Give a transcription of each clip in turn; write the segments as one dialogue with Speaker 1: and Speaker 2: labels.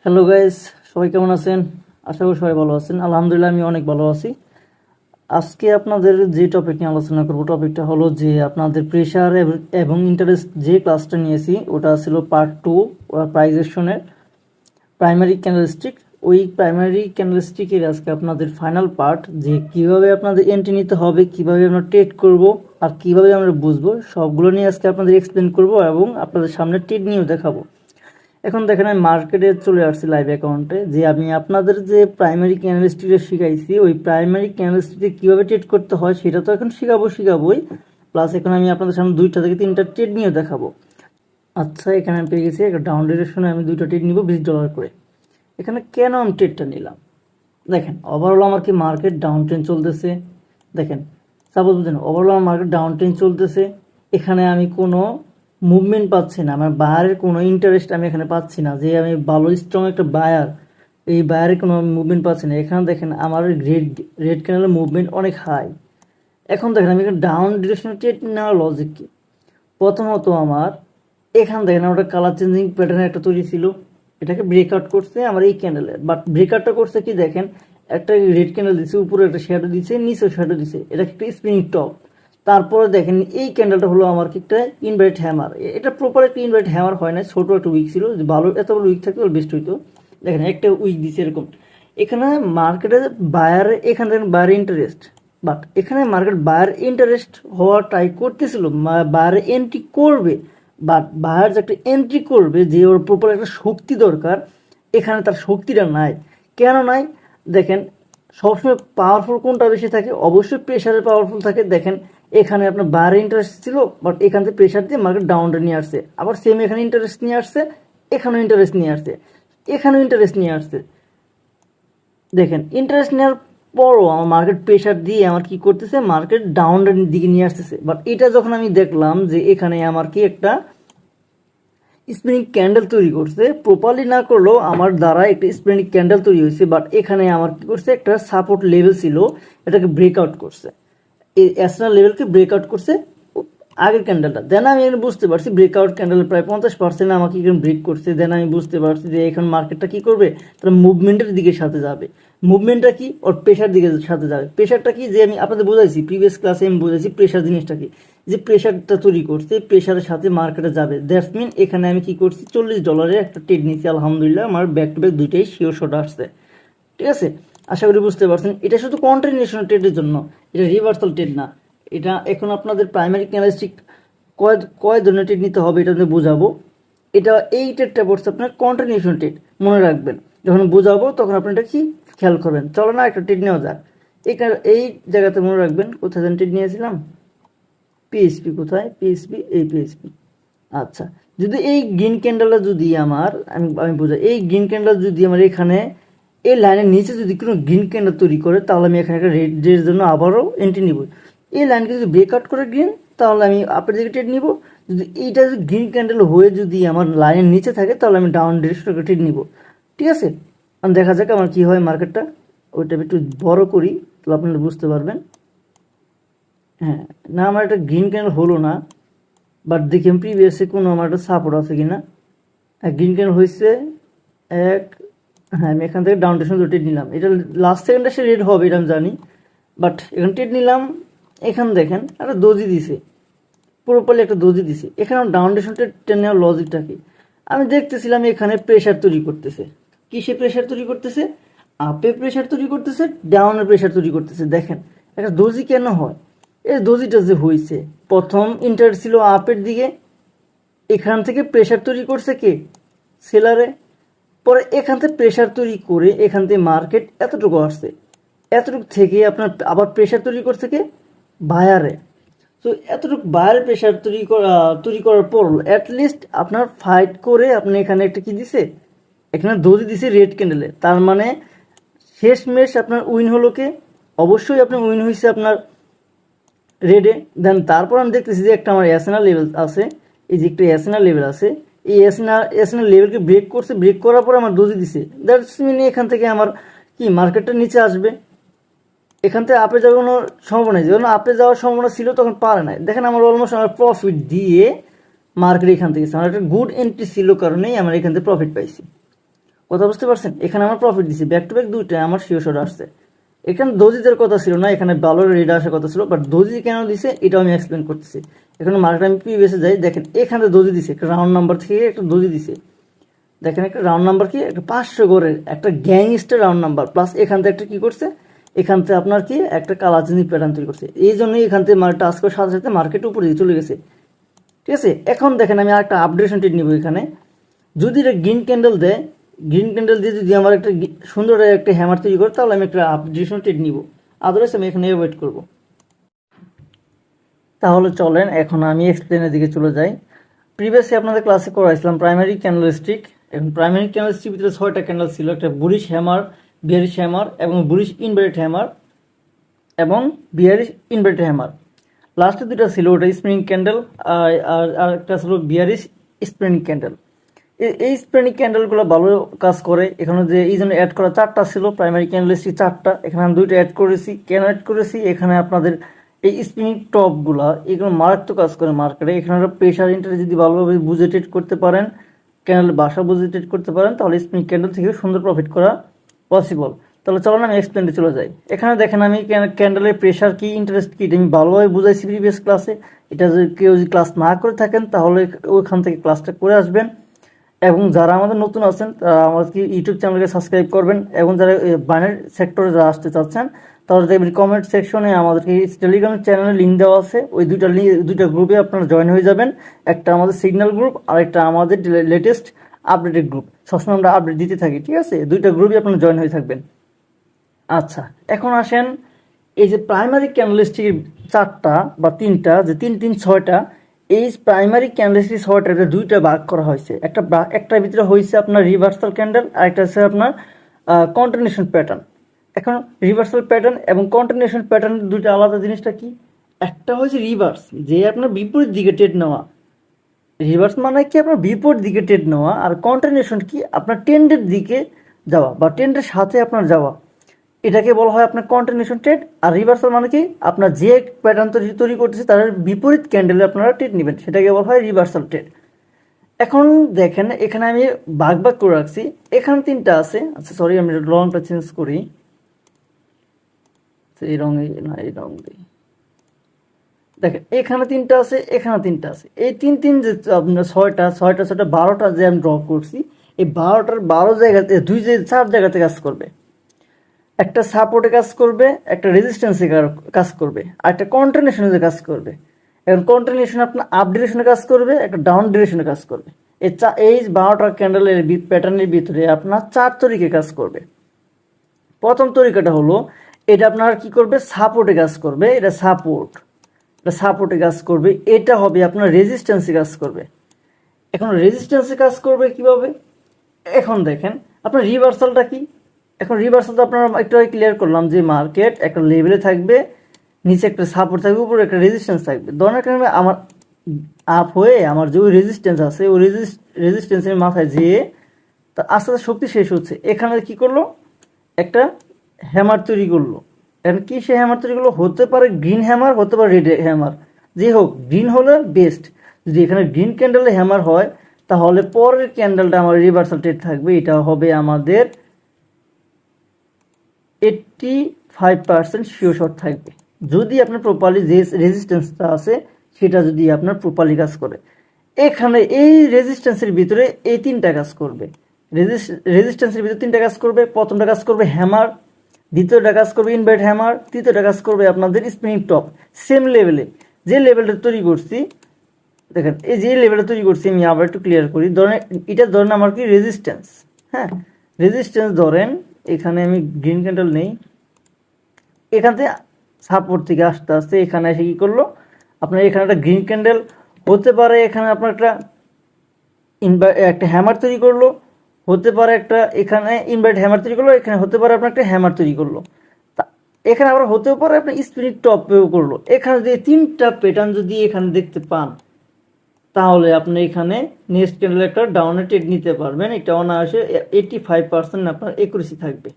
Speaker 1: Hello guys, সবাই কেমন আছেন? আশা করি সবাই ভালো আছেন। আলহামদুলিল্লাহ আমি অনেক ভালো আছি। আজকে আপনাদের যে টপিক নিয়ে আলোচনা করব, টপিকটা হলো যে আপনাদের প্রেশার এবং ইন্টারেস্ট যে ক্লাসটা নিয়েছি ওটা ছিল পার্ট 2 প্রাইজেশনের প্রাইমারি ক্যান্ডেলস্টিক। ওই প্রাইমারি ক্যান্ডেলস্টিকের আজকে আপনাদের ফাইনাল পার্ট, যে কিভাবে আপনাদের এন্ট্রি নিতে হবে, কিভাবে আমরা ট্রেড করব আর কিভাবে আমরা বুঝবো, সবগুলো নিয়ে আজকে আপনাদের এক্সপ্লেন করব এবং আপনাদের সামনে ট্রেড নিয়েও দেখাবো। এখন দেখেন আমি মার্কেটে চলে আসছি লাইভ অ্যাকাউন্টে, যে আমি আপনাদের যে প্রাইমারি ক্যান্ডেলস্টিকটা শিখাইছি ওই প্রাইমারি ক্যান্ডেলস্টিকে কীভাবে ট্রেড করতে হয় সেটা তো এখন শিখাবোই, প্লাস এখন আমি আপনাদের সামনে 2টা থেকে 3টা ট্রেড নিয়ে দেখাবো। আচ্ছা, এখানে আমি পেয়ে গেছি একটা ডাউন ডিরেকশনে আমি 2টা ট্রেড নিব $20 করে। এখানে কেন আমি ট্রেডটা নিলাম দেখেন, ওভারঅল আমার কি মার্কেট ডাউন ট্রেন্ড চলতেছে। দেখেন সাপোজ বুঝলেন, ওভারঅল আমার মার্কেট ডাউন ট্রেন্ড চলতেছে, এখানে আমি কোনো মুভমেন্ট পাচ্ছি না, আমার বায়ারের কোনো ইন্টারেস্ট আমি এখানে পাচ্ছি না, যে আমি ভালো স্ট্রং একটা বায়ার, এই বায়ারের কোনো মুভমেন্ট পাচ্ছি না। এখানে দেখেন আমার রেড ক্যানেলের মুভমেন্ট অনেক হাই। এখন দেখেন আমি এখানে ডাউন ডিরেকশনে ট্রেড নেওয়ার লজিক কি? প্রথমত আমার এখান দেখেন আমার একটা কালার চেঞ্জিং প্যাটার্ন একটা তৈরি ছিল, এটাকে ব্রেকআউট করছে আমার এই ক্যান্ডেলে। বাট ব্রেকআউটটা করছে কি দেখেন, একটা রেড ক্যান্ডেল দিছে, উপরে একটা শ্যাডো দিছে, নিচেও শ্যাডো দিছে, এটা একটা স্পিনিং টপ। তারপরে দেখেন এই ক্যান্ডেলটা হলো আমার কি একটা ইনভার্ট হ্যামার। এটা প্রপার একটা ইনভার্ট হ্যামার হয় না, ছোট একটা উইক ছিল, ভালো এত বড় উইক থাকলে বেস্ট হইতো। দেখেন একটা উইক দিছে এরকম। এখানে মার্কেটে বায়ার, এখানে দেখেন বায়ার ইন্টারেস্ট, বাট এখানে মার্কেট বায়ার ইন্টারেস্ট হওয়ার ট্রাই করতেছিল, বায়ার এন্ট্রি করবে, বাট বায়ার যে একটা এন্ট্রি করবে, যে ওর প্রপার একটা শক্তি দরকার, এখানে তার শক্তিটা নাই। কেন নাই দেখেন, সবসময় পাওয়ারফুল কোনটা বেশি থাকে? অবশ্যই প্রেশারে পাওয়ারফুল থাকে। দেখেন এখানে আপনার বায়ারে ইন্টারেস্ট ছিল, বাট এখান থেকে প্রেশার দিয়ে মার্কেট ডাউনটা নিয়ে আসছে, আবার সেম এখানে ইন্টারেস্ট নিয়ে আসছে, এখানেও ইন্টারেস্ট নিয়ে আসছে, এখানেও ইন্টারেস্ট নিয়ে আসছে। দেখেন ইন্টারেস্ট নেওয়ার পরও আমার মার্কেট প্রেশার দিয়ে আমার কি করতেছে, মার্কেট ডাউনের দিকে নিয়ে আসতেছে। বাট এটা যখন আমি দেখলাম যে এখানে আমার কি একটা স্পিনিং ক্যান্ডেল তৈরি করছে, প্রপারলি না করলেও আমার দ্বারা একটা স্পিনিং ক্যান্ডেল তৈরি হয়েছে, বাট এখানে আমার কি করছে, একটা সাপোর্ট লেভেল ছিল, এটাকে ব্রেকআউট করছে, এই এসএনএল লেভেলকে ব্রেকআউট করছে আগের ক্যান্ডেলটা। দেন আমি এখানে বুঝতে পারছি ব্রেকআউট ক্যান্ডেল প্রায় 50% আমাকে এখানে ব্রেক করছে। দেন আমি বুঝতে পারছি যে এখন মার্কেটটা কি করবে, তারা মুভমেন্টের দিকে সাথে যাবে। মুভমেন্টটা কি, ওর প্রেশার দিকে সাথে যাবে। প্রেশারটা কি, যে আমি আপনাদের বোঝাইছি প্রিভিয়াস ক্লাসে, আমি বোঝাইছি প্রেশার জিনিসটা কি, যে প্রেশারটা তৈরি করছে, প্রেশারের সাথে মার্কেটে যাবে। দ্যাটস মিন এখানে আমি কি করছি, $40 একটা ট্রেড নিয়েছি। আলহামদুলিল্লাহ আমার ব্যাক টু ব্যাক দুইটাই শিওর শট আসছে। ঠিক আছে, আশা করি বুঝতে পারছেন। এটা শুধু কন্টিনিউশন ট্রেডের জন্য, এটা রিভার্সাল ট্রেড না। এটা এখন আপনাদের প্রাইমারি ক্যান্ডেলস্টিক কয় ধরনের ট্রেড নিতে হবে এটা আমি বোঝাবো। এটা এই ট্রেডটা পড়ছে আপনার কন্টিনিউশন ট্রেড, মনে রাখবেন। যখন বোঝাবো তখন আপনি এটা কি খেয়াল করবেন। চলো না একটা ট্রেড নেওয়া যাক। এই জায়গাতে মনে রাখবেন কোথায় যেন ট্রেড নিয়েছিলাম, পিএসপি কোথায়, পিএসপি, এই পিএসপি। আচ্ছা, যদি এই গ্রিন ক্যান্ডেলটা যদি আমার আমি বোঝাই, এই গ্রিন ক্যান্ডেল যদি আমার এখানে এই লাইনের নিচে যদি কোনো গ্রিন ক্যান্ডেল তৈরি করে, তাহলে আমি এখানে একটা রেডের জন্য আবারও এন্ট্রি নিব। এই লাইনকে যদি ব্রেকআউট করে গ্রিন, তাহলে আমি আপের দিকে ট্রেড নিব। যদি এইটা যদি গ্রিন ক্যান্ডেল হয়ে যদি আমার লাইনের নিচে থাকে, তাহলে আমি ডাউন ডিরেকশনে ট্রেড নিব। ঠিক আছে, দেখা যাক আমার কি হয় মার্কেটটা। ওইটা একটু বড় করি, তাহলে আপনারা বুঝতে পারবেন। হ্যাঁ, না আমার একটা গ্রিন ক্যান্ডেল হলো না, বাট দেখি আমি প্রিভিয়াসে কোনো আমার একটা সাপোর্ট আছে কিনা। গ্রিন ক্যান্ডেল হয়েছে এক, হ্যাঁ আমি এখান থেকে ডাউন ডিরেকশন ট্রেড নিলাম। এটা লাস্ট সেকেন্ডে সে রেড হবে এটা আমি জানি, বাট এখানে ট্রেড নিলাম। এখানে দেখেন একটা দোজি দিছে, পুরোপুরি একটা দোজি দিছে। এখানে ডাউন ডিরেকশন ট্রেড নেওয়ার লজিকটা কি, আমি দেখতেছিলাম এখানে প্রেশার তৈরি করতেছে। কিসে প্রেশার তৈরি করতেছে? আপে প্রেশার তৈরি করতেছে, ডাউনে প্রেশার তৈরি করতেছে। দেখেন একটা দোজি কেন হয়, এই দোজিটা যে হয়েছে, প্রথম ইন্টারেস্ট ছিল আপের দিকে, এখান থেকে প্রেশার তৈরি করছে কে, সেলারে। পরে এখান থেকে প্রেশার তৈরি করে এখান থেকে মার্কেট এতটুকু আসছে, এতটুকু থেকে আপনার আবার প্রেশার তৈরি করছে কে, বায়ারে। তো এতটুকু বায়ারে প্রেশার তৈরি করার পর অ্যাটলিস্ট আপনার ফাইট করে আপনি এখানে একটা কি দিছে, এখানে দোজি দিছে রেড ক্যান্ডেলে। তার মানে শেষমেশ আপনার উইন হলো কে, অবশ্যই আপনার উইন হয়েছে আপনার রেডে। দেন তারপর আমি দেখতেছি যে একটা আমার এসএনআর লেভেল আছে, এই যে একটা এসএনআর লেভেল আছে, এই এসএনআর লেভেলকে ব্রেক করছে, ব্রেক করার পর আমার দোজি দিছে। দ্যাটস মিন এখান থেকে আমার কি মার্কেটটা নিচে আসবে, এখান থেকে আপে যাওয়ার কোনো সম্ভাবনা নেই। যখন আপে যাওয়ার সম্ভাবনা ছিল তখন পারে নাই। দেখেন আমার অলমোস্ট আমার প্রফিট দিয়ে মার্কেট এখান থেকে, আমার একটা গুড এন্ট্রি ছিল কারণেই আমার এখান থেকে প্রফিট পাইছি। কথা বুঝতে পারছেন? এখানে আমার প্রফিট দিছে ব্যাক টু ব্যাক দুইটা আমার শিওর আসছে। এখানে দোজিদের কথা ছিল না, এখানে ভালো রেড আসার কথা ছিল, বাট দোজি কেন দিছে এটাও আমি এক্সপ্লেন করতেছি। এখানে মার্কেট আমি প্রিভিয়াসে যাই, দেখেন এখানে দোজি দিছে, একটা রাউন্ড নাম্বার থেকে একটা দোজি দিছে। দেখেন একটা রাউন্ড নাম্বার কি একটা 500 করে একটা গ্যাংস্টার রাউন্ড নাম্বার, প্লাস এখান থেকে একটা কি করছে, এখান থেকে আপনার কি একটা কালাচিনি প্যাটার্ন তৈরি করছে। এই জন্যই এখান থেকে টাচ করার সাথে সাথে মার্কেট উপরে দিয়ে চলে গেছে। ঠিক আছে, এখন দেখেন আমি একটা আপডেশন ট্রেড নিব। এখানে যদি এটা গ্রিন ক্যান্ডেল দেয়, গ্রিন ক্যান্ডেল দিয়ে যদি আমার একটা সুন্দর একটা হ্যামার তৈরি করে, তাহলে আমি একটা আপডেশন ট্রেড নিব, আদারওয়াইজ আমি এখানে ওয়েট করব। তাহলে চলেন এখন আমি এক্সপ্লেনের দিকে চলে যাই। প্রিভিয়াসলি আপনাদের ক্লাসে করাইছিলাম প্রাইমারি ক্যান্ডেলস্টিক। এখন প্রাইমারি ক্যান্ডেলস্টিক ভিতরে 6টা ক্যান্ডেল ছিল, একটা বুলিশ হ্যামার, বিয়ারিশ হ্যামার এবং বুলিশ ইনভার্টেড হ্যামার এবং বিয়ারিশ ইনভার্টেড হ্যামার। লাস্টে দুটো ছিল ওটা স্প্রিং ক্যান্ডেল, আর একটা ছিল বিয়ারিশ স্প্রিং ক্যান্ডেল। এই স্প্রিং ক্যান্ডেলগুলো ভালো কাজ করে। এখানে যে এই জন্য অ্যাড করা 4টা ছিল প্রাইমারি ক্যান্ডেলস্টিক 4টা, এখানে আমি 2টা অ্যাড করেছি। কেন অ্যাড করেছি, এখানে আপনাদের এই স্পিনিং টপগুলা এগুলো মারাত্মক কাজ করে মার্কেটে। এখানে প্রেশার ইন্টারেস্ট যদি ভালোভাবে বুঝে ট্রেড করতে পারেন, ক্যান্ডেল বাসা বুঝে ট্রেড করতে পারেন, তাহলে স্পিনিং ক্যান্ডেল থেকে সুন্দর প্রফিট করা পসিবল। তাহলে চলুন আমি এক্সপ্লেনে চলে যাই। এখানে দেখেন আমি ক্যান্ডেলের প্রেশার কি, ইন্টারেস্ট কি, এটা আমি ভালোভাবে বুঝাইছি প্রিভিয়াস ক্লাসে। এটা যদি কেউ যদি ক্লাস না করে থাকেন তাহলে ওইখান থেকে ক্লাসটা করে আসবেন। এবং যারা আমাদের নতুন আছেন তারা আমাদের ইউটিউব চ্যানেলকে সাবস্ক্রাইব করবেন, এবং যারা বাইনারি সেক্টরে যারা আসতে চাচ্ছেন তাহলে দেখবেন কমেন্ট সেকশনে আমাদেরকে টেলিগ্রাম চ্যানেলের লিঙ্ক দেওয়া আছে। ওই দুইটা গ্রুপে আপনারা জয়েন হয়ে যাবেন। একটা আমাদের সিগন্যাল গ্রুপ আর একটা আমাদের লেটেস্ট আপডেটেড গ্রুপ। সবসময় আমরা আপডেট দিতে থাকি, ঠিক আছে? দুইটা গ্রুপে আপনারা জয়েন হয়ে থাকবেন। আচ্ছা, এখন আসেন এই যে প্রাইমারি ক্যান্ডেলস্টিকের 4টা বা 3টা, যে 3 3 6টা, এই প্রাইমারি ক্যান্ডেলস্টিক 6টা দুইটা ভাগ করা হয়েছে। একটার ভিতরে হয়েছে আপনার রিভার্সাল ক্যান্ডেল, আর একটা হচ্ছে আপনার কন্টিনিউশন প্যাটার্ন। এখন রিভার্সাল প্যাটার্ন এবং কন্টিনিউশন প্যাটার্ন দুইটা আলাদা। জিনিসটা কি, একটা হচ্ছে রিভার্স, যে আপনার বিপরীত দিকে ট্রেড নেওয়া। রিভার্স মানে কি আপনার বিপরীত দিকে ট্রেড নেওয়া, আর কন্টিনিউশন কি আপনার ট্রেন্ডের দিকে যাওয়া বা ট্রেন্ডের সাথে আপনার যাওয়া, এটাকে বলা হয় আপনার কন্টিনিউশন ট্রেড। আর রিভার্সাল মানে কি আপনার যে প্যাটার্ন তৈরি করতেছে তার বিপরীত ক্যান্ডেলে আপনারা ট্রেড নেবেন, সেটাকে বলা হয় রিভার্সাল ট্রেড। এখন দেখেন এখানে আমি ভাগ ভাগ করে রাখছি, এখানে 3টা আছে। আচ্ছা সরি, আমি রংটা চেঞ্জ করি, এই রঙে না, এই রং দিই। দেখেন এখানে 3টা আছে, এখানে 3টা আছে। এই 3 3 যে আপনার 6টা 12টা যে আমি ড্র করছি, এই 12টার 12 জায়গাতে 4 জায়গাতে কাজ করবে। একটা সাপোর্টে কাজ করবে, একটা রেজিস্ট্যান্সে কাজ করবে, আর একটা কন্টিনিউশনে কাজ করবে। এখন কন্টিনিউশন আপনার আপ ডিরেকশনে কাজ করবে, একটা ডাউন ডিরেকশনে কাজ করবে। এই 12টা ক্যান্ডেলের প্যাটার্নের ভিতরে আপনার 4 তরিকে কাজ করবে। প্রথম তরিকাটা হলো এটা আপনার কি করবে, সাপোর্টে কাজ করবে। এটা সাপোর্টে কাজ করবে। এটা হবে আপনার রেজিস্ট্যান্সে কাজ করবে। এখন রেজিস্ট্যান্সে কাজ করবে কিভাবে, এখন দেখেন আপনার রিভার্সালটা কি। এখন রিভার্সালটা আপনারা একটু ক্লিয়ার করলাম যে মার্কেট একটা লেভেলে থাকবে, নিচে একটা সাপোর্ট থাকবে, উপরে একটা রেজিস্ট্যান্স থাকবে। ধরেন কারণে আমার আপ হয়ে আমার যে ওই রেজিস্ট্যান্স আছে, ওই রেজিস্ট্যান্সের মাথায় যেয়ে তার আস্তে আস্তে শক্তি শেষ হচ্ছে। এখানে কি করলো, একটা হ্যামার তৈরি করলো। এখন কি সে হ্যামার তৈরি করলো, হতে পারে গ্রিন হ্যামার, হতে পারে রেড হ্যামার, যে হোক গ্রিন হলে বেস্ট। যদি এখানে গ্রিন ক্যান্ডেলে হ্যামার হয় তাহলে পরের ক্যান্ডেলটা আমার রিভার্সাল ট্রেড থাকবে। এটা হবে আমাদের 85% শিওর শর্ট থাকবে, যদি আপনার প্রপারলি যে রেজিস্ট্যান্সটা আছে সেটা যদি আপনার প্রপারলি কাজ করে। এখানে এই রেজিস্ট্যান্সের ভিতরে এই 3টা কাজ করবে। রেজিস্ট্যান্সের ভিতরে 3টা কাজ করবে। প্রথমটা কাজ করবে হ্যামার, দ্বিতীয়টা কাজ করবে ইনভার্ট হ্যামার, তৃতীয়টা কাজ করবে আপনাদের স্পিনিং টপ। সেম লেভেলে যে লেভেলটা তৈরি করছি, দেখেন এই যে লেভেলটা তৈরি করছি, আমি আবার একটু ক্লিয়ার করি। ধরেন এটা ধরেন আমার কি রেজিস্ট্যান্স, হ্যাঁ রেজিস্ট্যান্স ধরেন এখানে আমি গ্রিন ক্যান্ডেল নেই, এখান থেকে সাপোর্ট থেকে আস্তে আস্তে এখানে এসে কি করলো, আপনার এখানে একটা গ্রিন ক্যান্ডেল হতে পারে, এখানে আপনার একটা হ্যামার তৈরি করলো, হতে পারে একটা এখানে ইনভার্ট হ্যামার তৈরি করলো, এখানে হতে পারে আপনার একটা হ্যামার তৈরি করলো, এখানে আবার হতেও পারে আপনার স্পিনিং টপেও করলো। এখানে যদি 3টা প্যাটার্ন যদি এখানে দেখতে পান তাহলে আপনি এখানে নেক্সট ক্যান্ডেল একটা ডাউনে ট্রেড নিতে পারবেন। এটা অনায়াসে 85% আপনার একুরেসি থাকবে।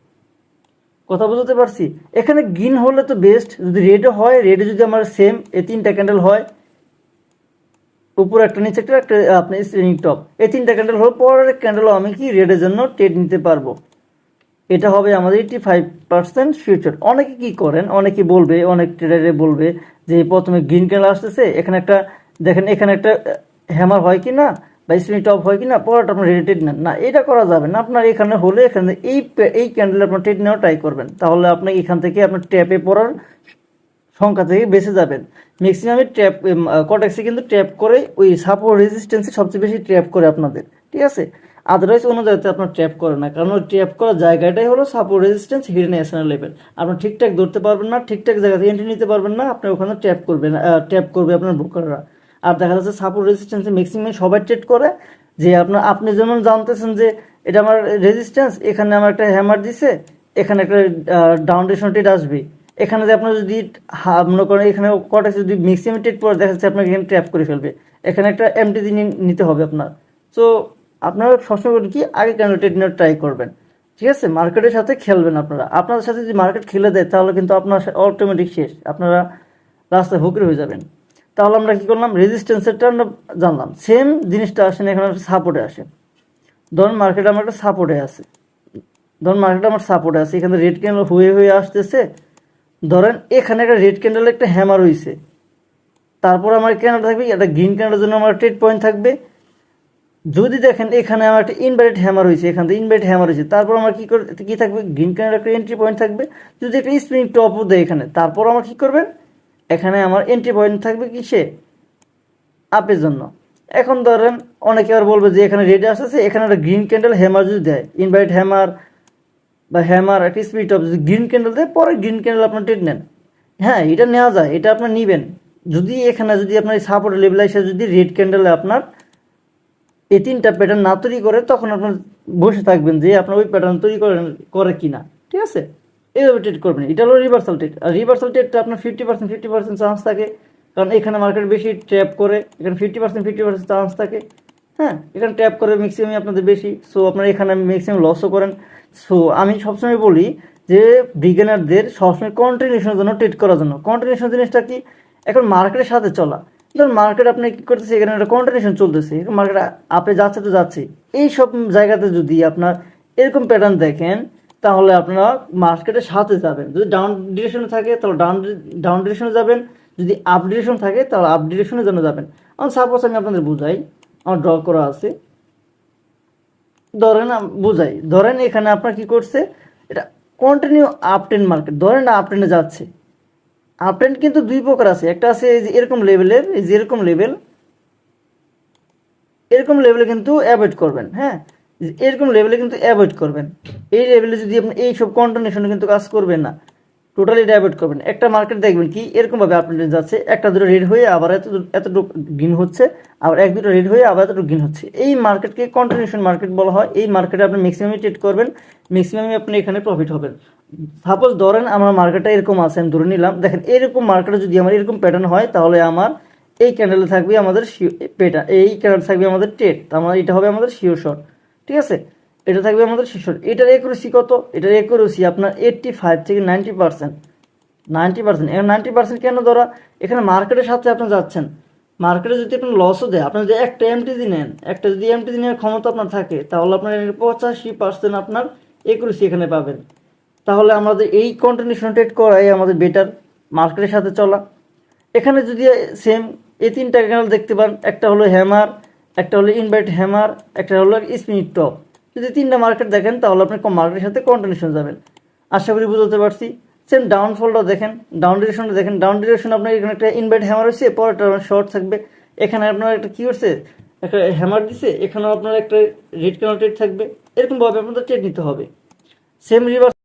Speaker 1: কথা বুঝতে পারছি? এখানে গ্রিন হলে তো বেস্ট, যদি রেডও হয়, রেডে যদি আমার সেম এই 3টা ক্যান্ডেল হয়, উপরে একটা নিচে একটা একটা আপনি স্প্রিং টপ, এই তিনটা ক্যান্ডেল হলো, পরের ক্যান্ডেলও আমি কি রেডের জন্য ট্রেড নিতে পারবো। এটা হবে আমাদের 85% ফিউচার। অনেকে কি করেন, অনেকে বলবে, অনেক ট্রেডারে বলবে যে প্রথমে গ্রিন ক্যান্ডেল আসতেছে, এখানে একটা দেখেন, এখানে একটা হ্যামার হয় কি না বা স্প্রিং টপ হয় কি না, পরেরটা আপনার রেডি ট্রেড নেন না, এটা করা যাবে না। আপনার এখানে হলে এখানে এই ক্যান্ডেল আপনার ট্রেড নেওয়া ট্রাই করবেন, তাহলে আপনি এখান থেকে আপনার ট্যাপে পড়ার সংখ্যা থেকে বেঁচে যাবেন। ম্যাক্সিমামে ট্র্যাপ কটেক্সে কিন্তু ট্র্যাপ করে ওই সাপোর্ট রেজিস্ট্যান্সে সবচেয়ে বেশি ট্র্যাপ করে আপনাদের, ঠিক আছে। আদারওয়াইজ অন্য জায়গাতে আপনার ট্র্যাপ করে না, কারণ ওই ট্র্যাপ করার জায়গাটাই হলো support resistance hidden SNL level. আপনার ঠিকঠাক ধরতে পারবেন না, ঠিকঠাক জায়গাতে এন্ট্রি নিতে পারবেন না, আপনি ওখানে ট্র্যাপ করবেন, ট্র্যাপ করবে আপনার ব্রোকাররা। আর দেখা যাচ্ছে সাপোর্ট রেজিস্ট্যান্সে ম্যাক্সিমাম সবাই ট্রেড করে, যে আপনি যেমন জানতেছেন যে এটা আমার রেজিস্ট্যান্স, এখানে আমার একটা হ্যামার দিছে, এখানে একটা ডাউন ডিরেকশন ট্রেড আসবে, এখানে যে আপনার যদি মনে করেন এখানে কটেক্স যদি ম্যাক্সিমাম ট্রেড পরে দেখা যাচ্ছে আপনাকে এখানে ট্র্যাপ করে ফেলবে, এখানে একটা এমটি নিতে হবে আপনার। সো আপনারা সবসময় কি আগে ক্যান্ডেল ট্রেড নেওয়ার ট্রাই করবেন, ঠিক আছে। মার্কেটের সাথে খেলবেন আপনারা, আপনাদের সাথে যদি মার্কেট খেলে দেয় তাহলে কিন্তু আপনার অটোমেটিক শেষ, আপনারা রাস্তায় হুকরি হয়ে যাবেন। তাহলে আমরা কি করলাম, রেজিস্ট্যান্সেরটা আমরা জানলাম, সেম জিনিসটা আসেন এখানে সাপোর্টে আসে। ধরুন মার্কেট আমার একটা সাপোর্টে আছে, এখানে রেড ক্যান্ডেল হয়ে হয়ে আসতেছে, ধরেন এখানে একটা রেড ক্যান্ডেল একটা হ্যামার হয়েছে, তারপর আমার ক্যান্ডেল থাকবে একটা গ্রিন ক্যান্ডেলের জন্য আমার ট্রেড পয়েন্ট থাকবে। যদি দেখেন এখানে আমার একটা ইনভার্টেড হ্যামার হয়েছে, এখান থেকে ইনভার্টেড হ্যামার হয়েছে, তারপর আমার কি থাকবে, গ্রিন ক্যান্ডেল একটা এন্ট্রি পয়েন্ট থাকবে। যদি একটা স্প্রিং টপও দেয় এখানে, তারপর আমার কি করবেন, এখানে আমার এন্ট্রি পয়েন্ট থাকবে কিসে, আপের জন্য। এখন ধরেন অনেকে আর বলবে যে এখানে রেড আসতেছে, এখানে একটা গ্রিন ক্যান্ডেল হ্যামার যদি দেয়, ইনভার্টেড হ্যামার বা হ্যামার একটা স্প্রিং টপ যদি গ্রিন ক্যান্ডেল দেয়, পরে গ্রিন ক্যান্ডেল আপনার ট্রেড নেন, হ্যাঁ এটা নেওয়া যায়, এটা আপনার নিবেন। যদি এখানে যদি আপনার সাপোর্ট লেভেল এসে যদি রেড ক্যান্ডেলে আপনার এই তিনটা প্যাটার্ন না তৈরি করে, তখন আপনার বসে থাকবেন যে আপনার ওই প্যাটার্ন তৈরি করে কিনা, ঠিক আছে। এইভাবে ট্রেড করবেন, এটা হলো রিভার্সাল ট্রেড। আর রিভার্সাল ট্রেডটা আপনার 50% চান্স থাকে, কারণ এখানে মার্কেট বেশি ট্র্যাপ করে, এখানে 50% চান্স থাকে, হ্যাঁ এখানে ট্র্যাপ করে ম্যাক্সিমাম আপনাদের বেশি। সো আপনারা এখানে ম্যাক্সিমাম লসও করেন। সো আমি সবসময় বলি যে বিগিনারদের সবসময় কন্টিনিউশনের জন্য ট্রেড করার জন্য। কন্টিনিউশন জিনিসটা কি, এখন মার্কেটের সাথে চলা, ধরুন মার্কেট আপনি কি করতেছে, এখানে একটা কন্টিনিউশন চলতেছে, মার্কেট আপে যাচ্ছে তো যাচ্ছে, এই সব জায়গাতে যদি আপনার এরকম প্যাটার্ন দেখেন, তাহলে আপনারা মার্কেটের সাথে যাবেন। যদি ডাউন ডিরেকশনে থাকে তাহলে ডাউন ডিরেকশনে যাবেন, যদি আপ ডিরেকশন থাকে তাহলে আপ ডিরেকশনের জন্য যাবেন। আমার সাপোজ আমি আপনাদের বুঝাই, আমার ড্র করা আছে, ধরেন এখানে আপনার কি করছে, এটা কন্টিনিউ আপ ট্রেন্ড মার্কেট, ধরেন আপ ট্রেন্ডে যাচ্ছে। আপ ট্রেন্ড কিন্তু দুই প্রকার আছে, একটা আছে এই যে এরকম লেভেলের, এই যে এরকম লেভেলে কিন্তু অ্যাভয়েড করবেন, হ্যাঁ এরকম লেভেলে কিন্তু অ্যাভয়েড করবেন। এই লেভেলে যদি আপনি এই সব কন্টিনিউশনে কিন্তু কাজ করবেন না, টোটালি অ্যাভয়েড করবেন। একটা মার্কেট দেখবেন কি এরকমভাবে আপ ট্রেন্ডে যাচ্ছে, একটা দুটো রেড হয়ে আবার এতটুকু গিন হচ্ছে, আবার এক দুটো রেড হয়ে আবার এতটুকু গিন হচ্ছে, এই মার্কেটকে কন্টিনিউশন মার্কেট বলা হয়। এই মার্কেটে আপনি ম্যাক্সিমামই ট্রেড করবেন, ম্যাক্সিমামই আপনি এখানে প্রফিট হবেন। সাপোজ ধরেন আমার মার্কেটটা এরকম আছে, আমি ধরে নিলাম, দেখেন এরকম মার্কেটে যদি আমার এরকম প্যাটার্ন হয়, তাহলে আমার এই ক্যান্ডেলে থাকবে আমাদের প্যাটার্ন, এই ক্যান্ডেল থাকবে আমাদের ট্রেড, আমার এটা হবে আমাদের শিওর শর্ট, ঠিক আছে। এটা থাকবে আমাদের শিওর শর্ট। এটার একুরেসি কত, এটার একুরেসি আপনার 85 থেকে 90%। 90% কেন ধরা, এখানে মার্কেটের সাথে আপনি যাচ্ছেন, মার্কেটে যদি আপনার লসও দেয়, আপনি যদি একটা এমটিজি নেন, একটা যদি এমটিজি নেওয়ার ক্ষমতা আপনার থাকে, তাহলে আপনার 85% আপনার একুরেসি এখানে পাবেন। তাহলে আমাদের এই কন্টিনিউশন ট্রেড করাই আমাদের বেটার, মার্কেটের সাথে চলা। এখানে যদি সেম এই তিনটা ক্যান্ডেল দেখতে পান, একটা হলো হ্যামার, একটা হলো ইনভার্ট হ্যামার, একটা হলো স্পিন টপ, যদি তিনটা মার্কেট দেখেন তাহলে আপনি মার্কেটের সাথে কন্টিনিউশন যাবেন। আশা করি বুঝতে পারছি। সেম ডাউনফলটা দেখেন, ডাউন ডিরেকশন আপনার এখানে একটা ইনভার্ট হ্যামার হচ্ছে, পরেরটা শর্ট থাকবে, এখানে আপনার একটা কি করছে, একটা হ্যামার দিছে, এখানেও আপনার একটা রেড ক্যান্ডেল ট্রেড থাকবে, এরকমভাবে আপনাদের ট্রেড নিতে হবে। Same reverse